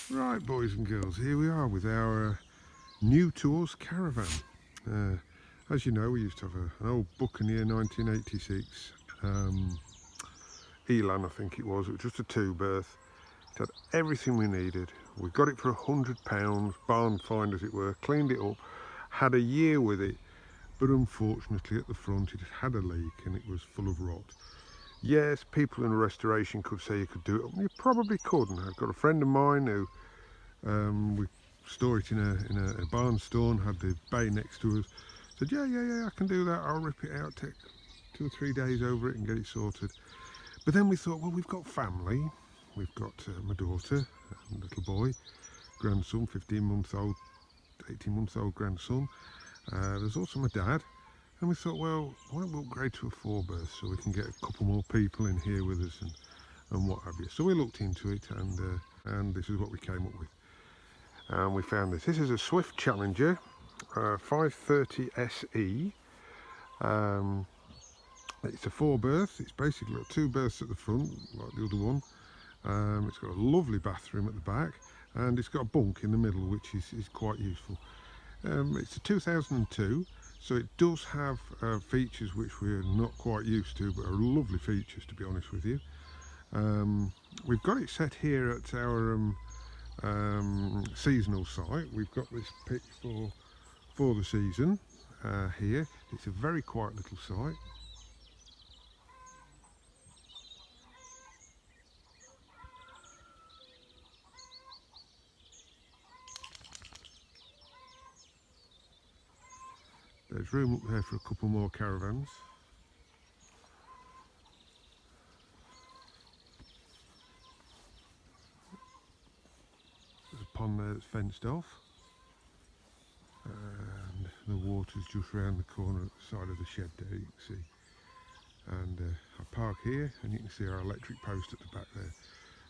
Right, boys and girls, here we are with our new to us Caravan. As you know, we used to have an old Buccaneer 1986 Elan, I think it was. It was just a two-berth. It had everything we needed. We got it for £100, barn find as it were, cleaned it up, had a year with it, but unfortunately at the front it had a leak and it was full of rot. Yes, people in restoration could say you could do it. You probably couldn't. I've got a friend of mine who we store it in a barn store and had the bay next to us. Said, yeah, I can do that. I'll rip it out, take 2 or 3 days over it and get it sorted. But then we thought, well, we've got family. We've got my daughter and little boy, grandson, 15-month-old, 18-month-old grandson. There's also my dad. And we thought, well, why don't we upgrade to a 4-berth so we can get a couple more people in here with us and what have you. So we looked into it and this is what we came up with. And we found this. This is a Swift Challenger 530 SE. It's a 4-berth. It's basically got 2 berths at the front, like the other one. It's got a lovely bathroom at the back, and it's got a bunk in the middle, which is quite useful. It's a 2002, so it does have features which we're not quite used to, but are lovely features, to be honest with you. We've got it set here at our seasonal site. We've got this pitch for the season here. It's a very quiet little site. There's room up there for a couple more caravans. There's a pond there that's fenced off, and the water's just round the corner at the side of the shed there, you can see. And I park here and you can see our electric post at the back there.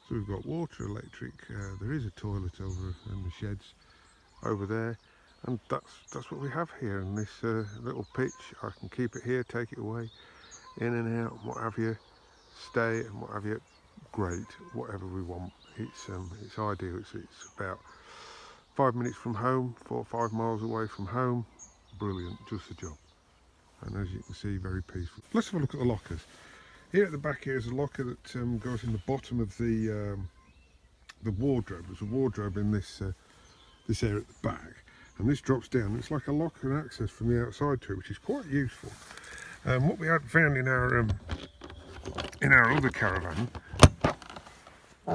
So we've got water, electric, there is a toilet over in the sheds over there, and that's what we have here. And this little pitch, I can keep it here, take it away, in and out, what have you, stay and what have you. Great, whatever we want. It's ideal. It's about 5 minutes from home, 4 or 5 miles away from home. Brilliant, just the job. And as you can see, very peaceful. Let's have a look at the lockers. Here at the back here is a locker that goes in the bottom of the wardrobe. There's a wardrobe in this this area at the back, and this drops down. It's like a locker and access from the outside to it, which is quite useful. What we had found in our other Caravan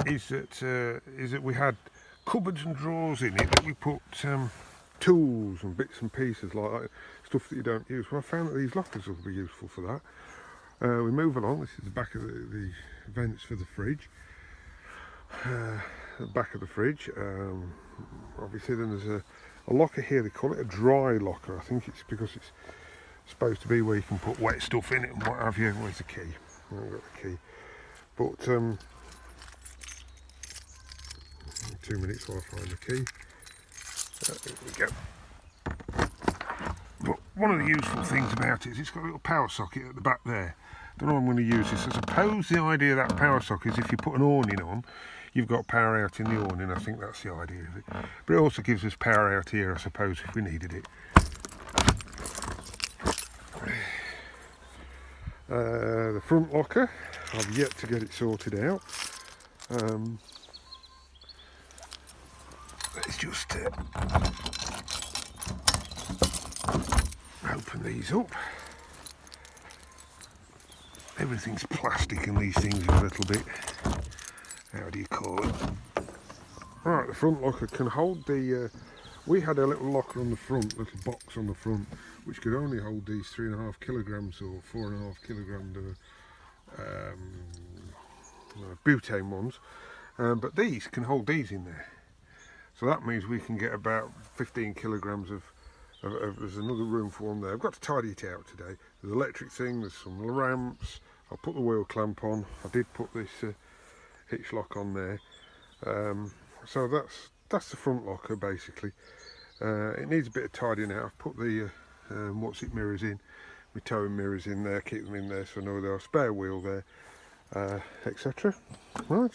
is that we had cupboards and drawers in it that we put tools and bits and pieces like that, stuff that you don't use. Well, I found that these lockers will be useful for that. We move along. This is the back of the vents for the fridge. The back of the fridge. Obviously, then there's a locker here. They call it a dry locker. I think it's because it's supposed to be where you can put wet stuff in it and what have you. Where's the key? I haven't got the key. But 2 minutes while I find the key. There we go. But one of the useful things about it is it's got a little power socket at the back there. Don't know how I'm going to use this. I suppose the idea of that power socket is if you put an awning on, you've got power out in the awning. I think that's the idea of it. But it also gives us power out here, I suppose, if we needed it. The front locker, I've yet to get it sorted out. Let's just open these up. Everything's plastic and these things are a little bit, how do you call it? Right, the front locker can hold the, we had a little locker on the front, little box on the front, which could only hold these 3.5 kilograms or 4.5 kilogram butane ones, but these can hold these in there. So that means we can get about 15 kilograms of there's another room for them there. I've got to tidy it out today. There's an electric thing, there's some ramps. I'll put the wheel clamp on. I did put this hitch lock on there. So that's the front locker basically. It needs a bit of tidying out. I've put the mirrors in, my towing mirrors in there, keep them in there so I know there are, spare wheel there, etc. Right.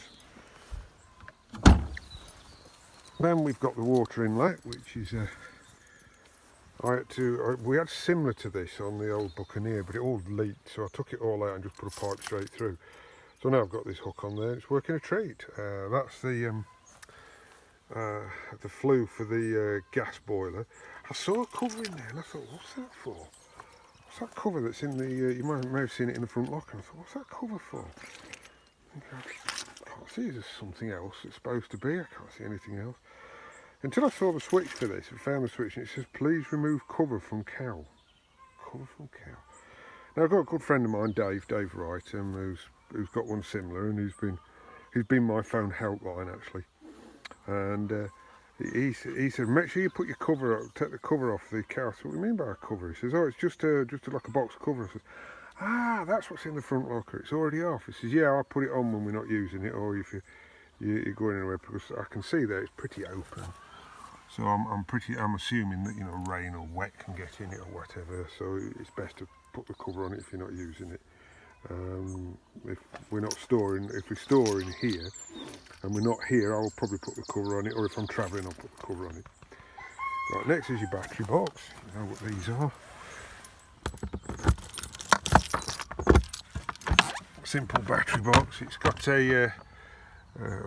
Then we've got the water inlet, which is we had similar to this on the old Buccaneer, but it all leaked, so I took it all out and just put a pipe straight through. So now I've got this hook on there, it's working a treat. That's the flue for the gas boiler. I saw a cover in there and I thought, what's that for? What's that cover that's in the, you may have seen it in the front locker, and I thought, what's that cover for? I can't see there's something else it's supposed to be, I can't see anything else. Until I saw the switch for this, I found the switch and it says, please remove cover from cow. Cover from cow. Now I've got a good friend of mine, Dave Wright, who's got one similar, and he's been my phone helpline actually. And he said, make sure you put your cover up, take the cover off the cow. So what do you mean by a cover? He says, oh, it's just like a box cover. I says, ah, that's what's in the front locker. It's already off. He says, yeah, I'll put it on when we're not using it, or if you're going anywhere, because I can see that it's pretty open. So I'm assuming that, you know, rain or wet can get in it or whatever. So it's best to put the cover on it if you're not using it. If we're storing here and we're not here, I'll probably put the cover on it, or if I'm travelling, I'll put the cover on it. Right, next is your battery box. You know what these are. Simple battery box. It's got a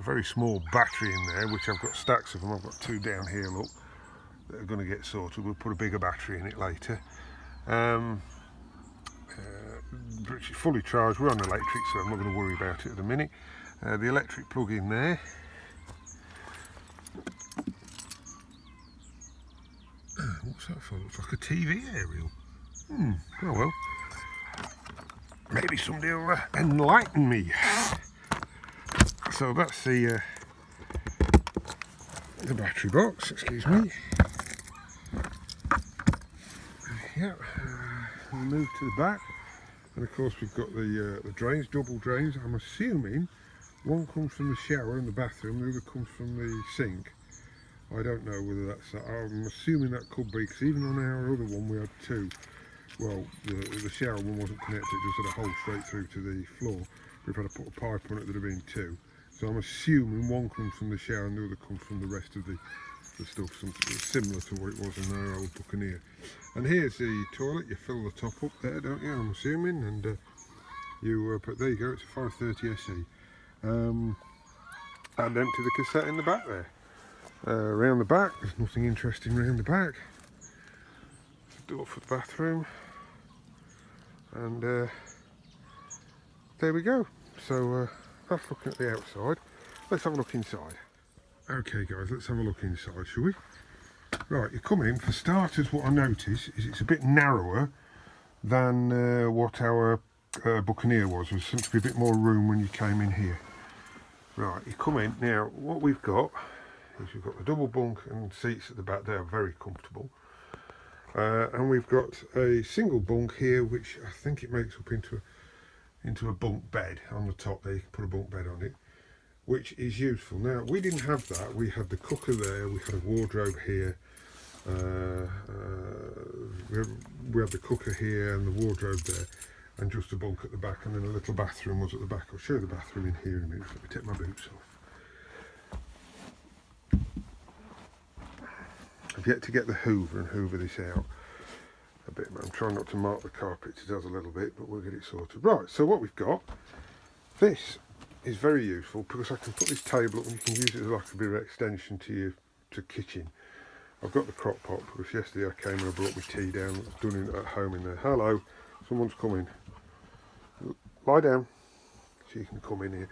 very small battery in there, which I've got stacks of them. I've got two down here, look, that are going to get sorted. We'll put a bigger battery in it later. It's fully charged. We're on electric, so I'm not going to worry about it at the minute. The electric plug in there. What's that for? Looks like a TV aerial. Oh well. Maybe somebody will enlighten me. So that's the battery box. Excuse me. Yeah. We'll move to the back, and of course we've got the drains, double drains. I'm assuming one comes from the shower and the bathroom, the other comes from the sink. I don't know whether that's. I'm assuming that could be, because even on our other one we had two. Well, the shower one wasn't connected; it just had a hole straight through to the floor. We've had to put a pipe on it. There'd have been two. So I'm assuming one comes from the shower and the other comes from the rest of the stuff, something similar to what it was in our old Buccaneer. And here's the toilet. You fill the top up there, don't you? I'm assuming, and you put, there you go. It's a 530 SE, and empty the cassette in the back there. Around the back, there's nothing interesting around the back. Door for the bathroom, and there we go. So that's looking at the outside. Let's have a look inside. Okay guys, let's have a look inside, shall we? Right, you come in. For starters, what I notice is it's a bit narrower than what our Buccaneer was. There seems to be a bit more room when you came in here. Right, you come in. Now, what we've got is we've got the double bunk and seats at the back there, very comfortable. And we've got a single bunk here, which I think it makes up into a bunk bed on the top there. You can put a bunk bed on it, which is useful. Now, we didn't have that. We had the cooker there, we had a wardrobe here, we had the cooker here and the wardrobe there, and just a bunk at the back, and then a little bathroom was at the back. I'll show you the bathroom in here in a minute. Let me take my boots off. I've yet to get the hoover and hoover this out a bit. I'm trying not to mark the carpet, it does a little bit, but we'll get it sorted. Right, so what we've got, this is very useful because I can put this table up and you can use it as like a bit of extension to your kitchen. I've got the crock pot because yesterday I came and I brought my tea down. I've done it at home in there. Hello, someone's coming. Lie down so you can come in here.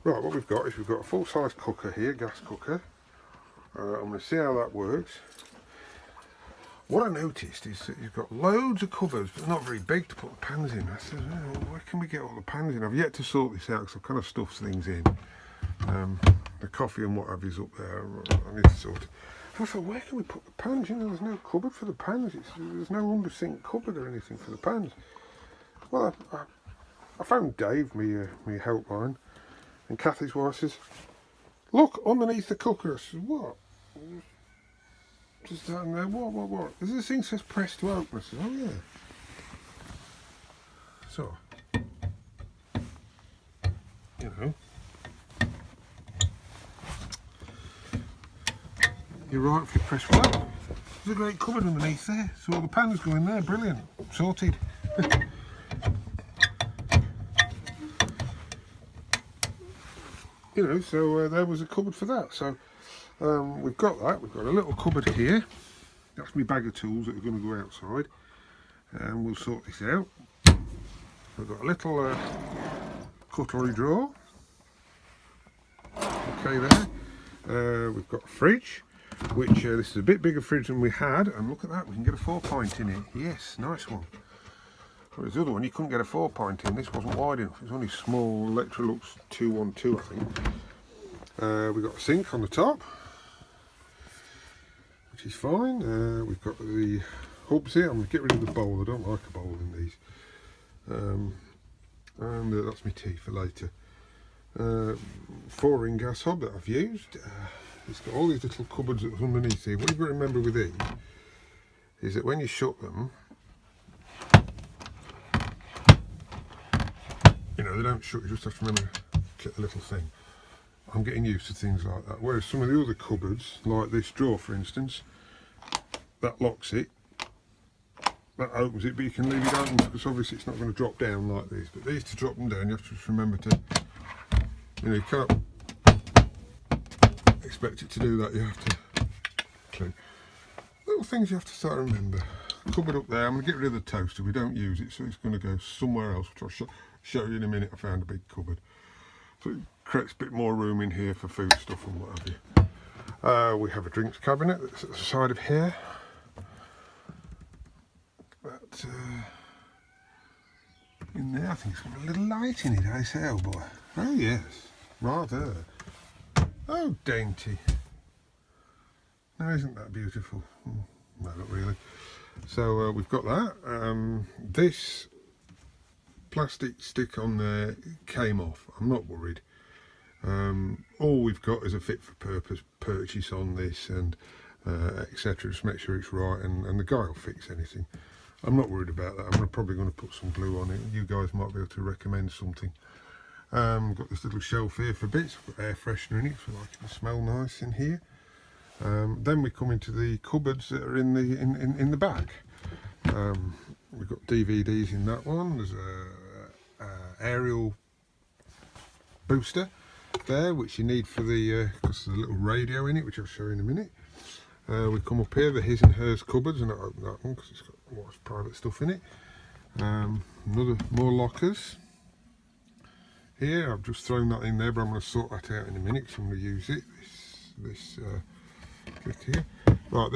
Right, what we've got is we've got a full-size cooker here, gas cooker. I'm going to see how that works. What I noticed is that you've got loads of cupboards, but not very big to put the pans in. I said, oh, where can we get all the pans in? I've yet to sort this out because I've kind of stuffed things in. The coffee and what have you's up there. I need to sort it. I thought, where can we put the pans? You know, there's no cupboard for the pans. There's no under sink cupboard or anything for the pans. Well, I phoned Dave, me helpline, and Kathy's wife says, look, underneath the cooker. I said, what? Just down there, what? There's this thing says press to open. I said, oh yeah. So, you know, you're right if you press play. There's a great cupboard underneath there, so all the pans go in there, brilliant, sorted. You know, so there was a cupboard for that. So we've got that. We've got a little cupboard here. That's my bag of tools that are going to go outside, and we'll sort this out. We've got a little cutlery drawer. Okay, there. We've got a fridge, which this is a bit bigger fridge than we had, and look at that, we can get a 4-pint in it. Yes, nice one. Whereas the other one, you couldn't get a 4-pint in. This wasn't wide enough. It's only small. Electrolux 212, I think. We've got a sink on the top, which is fine. We've got the hubs here. I'm going to get rid of the bowl. I don't like a bowl in these. And that's my tea for later. 4-ring gas hob that I've used. It's got all these little cupboards that's underneath here. What you've got to remember with these is that when you shut them, you know, they don't shut, you just have to remember to click the little thing. I'm getting used to things like that. Whereas some of the other cupboards, like this drawer for instance, that locks it, that opens it, but you can leave it open because obviously it's not going to drop down like this. But these, to drop them down, you have to just remember to, you know, you can't expect it to do that, you have to click. Little things you have to start to remember. Cupboard up there, I'm going to get rid of the toaster, we don't use it, so it's going to go somewhere else, which I'll show you in a minute. I found a big cupboard. So it creates a bit more room in here for food stuff and what have you. We have a drinks cabinet that's at the side of here. That, in there, I think it's got a little light in it, I say, oh boy. Oh yes, rather. Oh, dainty. Now isn't that beautiful? No, not really. So we've got that. This plastic stick on there came off. I'm not worried. All we've got is a fit for purpose purchase on this, and etc. Just make sure it's right, and the guy will fix anything. I'm not worried about that. I'm probably going to put some glue on it. You guys might be able to recommend something. Got this little shelf here for bits. I've got air freshener in it, so like it can smell nice in here. Then we come into the cupboards that are in the back. We've got DVDs in that one. There's a aerial booster there, which you need for the because there's a little radio in it, which I'll show you in a minute. We come up here, the his and hers cupboards, and I open that one because it's got lots of private stuff in it. More lockers. Here, I've just thrown that in there, but I'm going to sort that out in a minute because I'm going to use it. This click here. Right,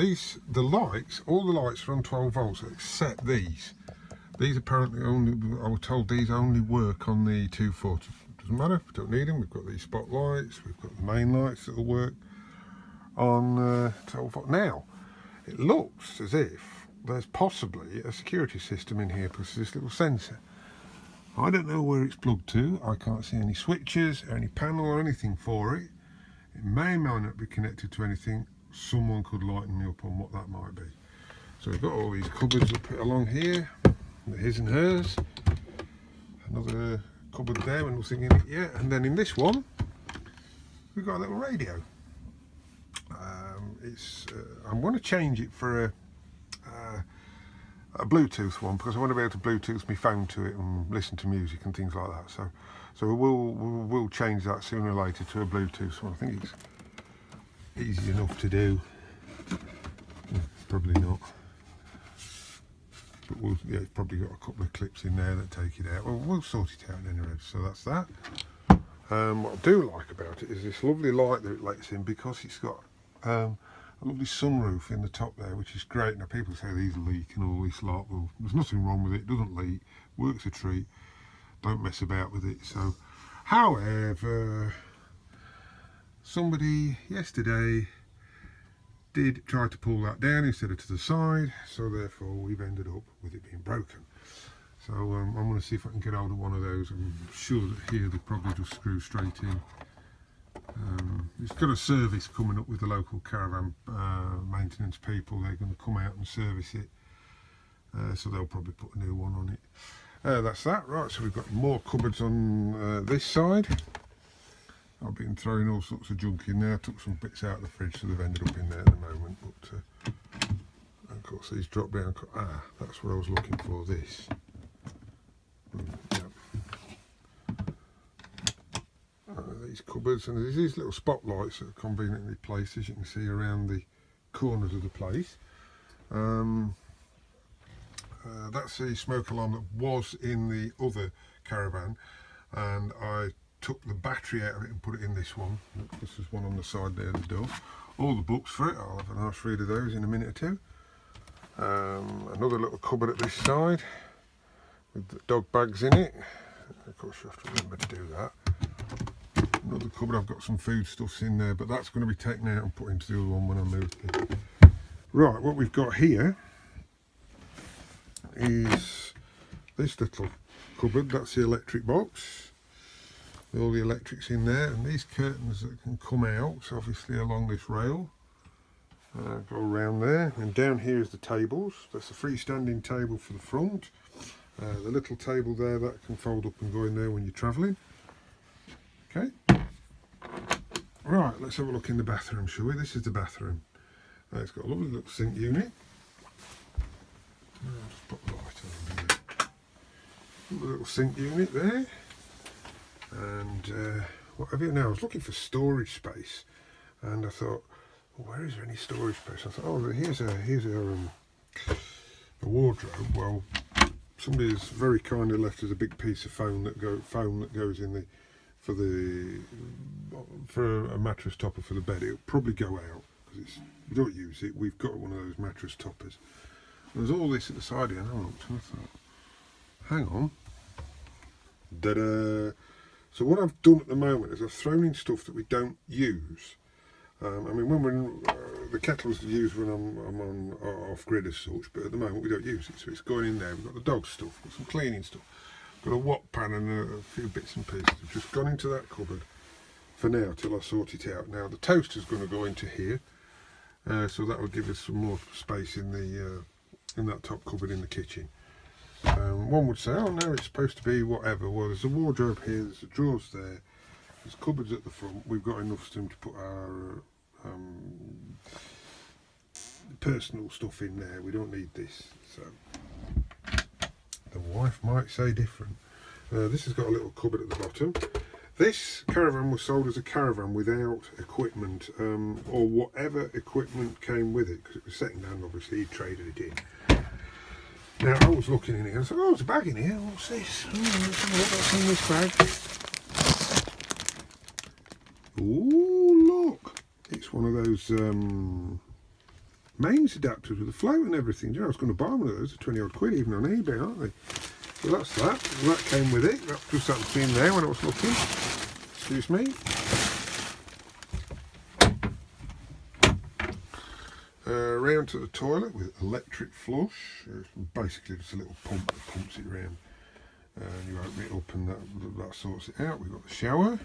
the lights, all the lights are on 12 volts except these. These apparently only, I was told these only work on the 240. Doesn't matter, we don't need them. We've got these spotlights, we've got the main lights that will work on 12 volt. Now, it looks as if there's possibly a security system in here because of this little sensor. I don't know where it's plugged to. I can't see any switches or any panel or anything for it. It may or may not be connected to anything. Someone could lighten me up on what that might be. So we've got all these cupboards up along here, the his and hers. Another cupboard there with nothing in it yet. And then in this one, we've got a little radio. I'm going to change it for a Bluetooth one because I want to be able to Bluetooth my phone to it and listen to music and things like that. So we'll change that sooner or later to a Bluetooth one. I think it's easy enough to do. Probably not, but yeah, it's probably got a couple of clips in there that take it out. Well, we'll sort it out anyway. So that's that. What I do like about it is this lovely light that it lets in because it's got a lovely sunroof in the top there, which is great. Now people say these leak and all this lot. Well, there's nothing wrong with it. It doesn't leak. Works a treat. Don't mess about with it. So, however, somebody yesterday did try to pull that down instead of to the side, so therefore we've ended up with it being broken. So I'm going to see if I can get hold of one of those. I'm sure that here they probably just screw straight in. It's got a service coming up with the local Caravan maintenance people. They're going to come out and service it, so they'll probably put a new one on it. That's that. Right, so we've got more cupboards on this side. I've been throwing all sorts of junk in there. I took some bits out of the fridge, so they've ended up in there at the moment. But of course, these drop down. Ah, that's what I was looking for. This. Yeah. These cupboards, and there's these little spotlights that are conveniently placed, as you can see, around the corners of the place. That's the smoke alarm that was in the other Caravan, and I took the battery out of it and put it in this one. This is one on the side there, the door. All the books for it. I'll have a nice read of those in a minute or two. Another little cupboard at this side with the dog bags in it. Of course, you have to remember to do that. Another cupboard, I've got some food stuffs in there, but that's going to be taken out and put into the other one when I move it. Right, what we've got here is this little cupboard. That's the electric box. All the electrics in there, and these curtains that can come out, obviously along this rail, go around there. And down here is the tables. That's a freestanding table for the front. The little table there that can fold up and go in there when you're travelling. Okay. Right, let's have a look in the bathroom, shall we? This is the bathroom. It's got a lovely little sink unit. I'll just put the light on here. A little sink unit there. And what have you now? I was looking for storage space, and I thought, well, where is there any storage space? I thought, oh, here's a wardrobe. Well, somebody has very kindly left us a big piece of foam that goes in the for a mattress topper for the bed. It'll probably go out because we don't use it. We've got one of those mattress toppers. There's all this at the side here, and I looked and I thought, hang on. Da-da! So what I've done at the moment is I've thrown in stuff that we don't use. I mean, when we're the kettle's used when I'm on off grid as such, but at the moment we don't use it, so it's going in there. We've got the dog stuff, got some cleaning stuff, got a wok pan and a few bits and pieces. I've just gone into that cupboard for now till I sort it out. Now the toaster's going to go into here, so that will give us some more space in the in that top cupboard in the kitchen. One would say, oh no, it's supposed to be whatever. Well, there's a wardrobe here, there's the drawers there, there's cupboards at the front. We've got enough room to put our personal stuff in there. We don't need this. So the wife might say different. This has got a little cupboard at the bottom. This Caravan was sold as a Caravan without equipment, or whatever equipment came with it, because it was second hand. Obviously he traded it in. Now I was looking in here and I said, oh, there's a bag in here. What's this? Oh, let's have a look what's in this bag. Oh, look. It's one of those mains adapters with a float and everything. You know, I was going to buy one of those, 20 odd quid even on eBay, aren't they? So that's that. That came with it. That just happened to be in there when I was looking. Excuse me. Round to the toilet with electric flush. It's basically just a little pump that pumps it round. And you open it up and that sorts it out. We've got the shower,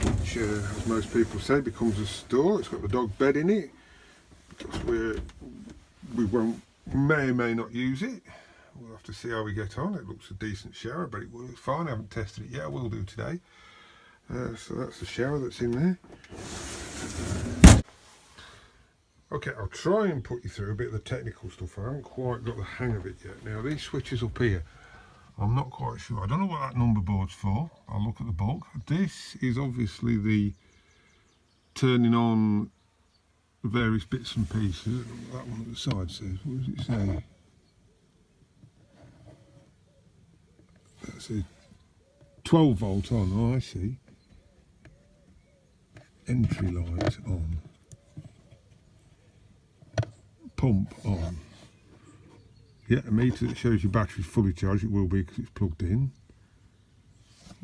which, as most people say, becomes a store. It's got the dog bed in it. Because we may or may not use it. We'll have to see how we get on. It looks a decent shower, but it works fine. I haven't tested it yet. I will do today. So that's the shower that's in there. Okay, I'll try and put you through a bit of the technical stuff. I haven't quite got the hang of it yet. Now, these switches up here, I'm not quite sure. I don't know what that number board's for. I'll look at the book. This is obviously the turning on various bits and pieces. That one at the side says, what does it say? That's a 12 volt on. Oh, I see. Entry light on. Pump on. Yeah, a meter that shows your battery's fully charged. It will be because it's plugged in.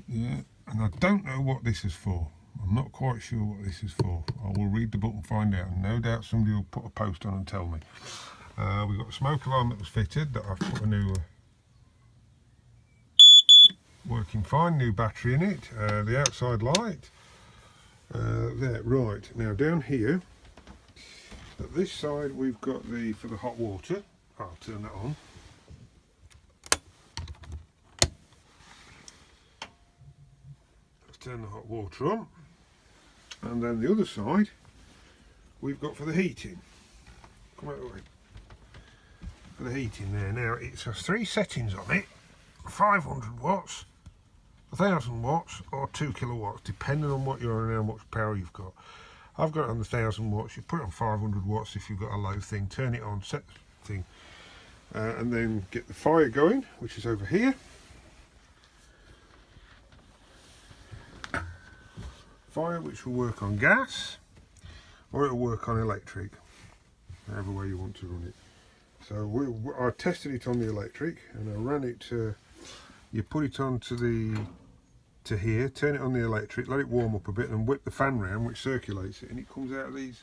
Yeah, and I don't know what this is for. I'm not quite sure what this is for. I will read the book and find out, and no doubt somebody will put a post on and tell me. We've got a smoke alarm that was fitted that I've put a new working fine, new battery in it. The outside light there. Right, now down here at this side we've got for the hot water. I'll turn that on. Let's turn the hot water on. And then the other side we've got for the heating. Come out of the way. For the heating there. Now it has 3 settings on it: 500 watts, 1000 watts, or 2 kilowatts, depending on what you're on and how much power you've got. I've got it on the 1000 watts. You put it on 500 watts if you've got a low thing. Turn it on, set the thing, and then get the fire going, which is over here. Fire, which will work on gas, or it'll work on electric, however way you want to run it. So I tested it on the electric, and I ran it to, you put it on to here, turn it on the electric, let it warm up a bit, and whip the fan round, which circulates it, and it comes out of these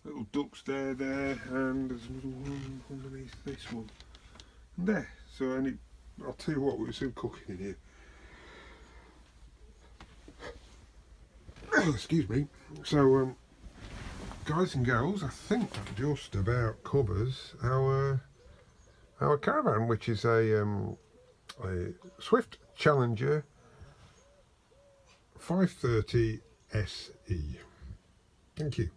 little ducts there, and there's another one underneath this one, and there. So, and it, I'll tell you what, we're still cooking in here. Excuse me. So, guys and girls, I think that just about covers our Caravan, which is a Swift Challenger 530 SE. Thank you.